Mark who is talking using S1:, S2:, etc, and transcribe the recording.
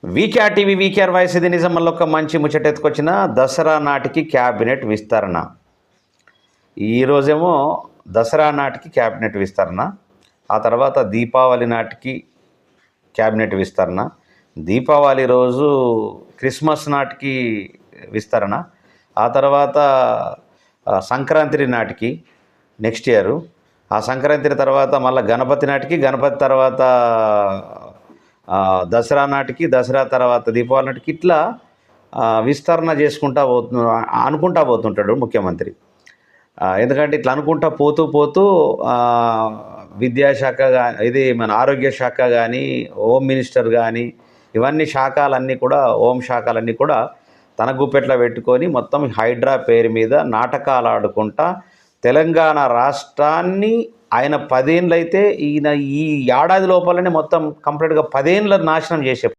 S1: VKR TV VKR voice ఇది నిజం మళ్ళొక్క మంచి ముచ్చటెత్తుకొచ్చిన దసరా నాటికి క్యాబినెట్ విస్తరణ. ఈరోజేమో దసరా నాటికి క్యాబినెట్ విస్తరణ, ఆ తర్వాత దీపావళి నాటికి క్యాబినెట్ విస్తరణ, దీపావళి రోజు క్రిస్మస్ నాటికి విస్తరణ, ఆ తర్వాత సంక్రాంతి నాటికి నెక్స్ట్ ఇయరు, ఆ సంక్రాంతి తర్వాత మళ్ళీ గణపతి నాటికి, గణపతి తర్వాత దసరా నాటికి, దసరా తర్వాత దీపావళి నాటికి, ఇట్లా విస్తరణ చేసుకుంటా అనుకుంటా పోతుంటాడు ముఖ్యమంత్రి. ఎందుకంటే ఇట్లా అనుకుంటా పోతూ పోతూ విద్యాశాఖ ఇది మన ఆరోగ్య శాఖ కానీ, హోమ్ మినిస్టర్ కానీ, ఇవన్నీ శాఖలన్నీ కూడా, హోం శాఖలన్నీ కూడా తన గుప్పెట్లో పెట్టుకొని మొత్తం హైడ్రా పేరు మీద నాటకాలు ఆడుకుంటా తెలంగాణ రాష్ట్రాన్ని ఆయన 10 ఏళ్ళు అయితే ఈయన ఈ ఏడాది లోపలనే మొత్తం కంప్లీట్గా 10 ఏళ్ళ నాశనం చేసే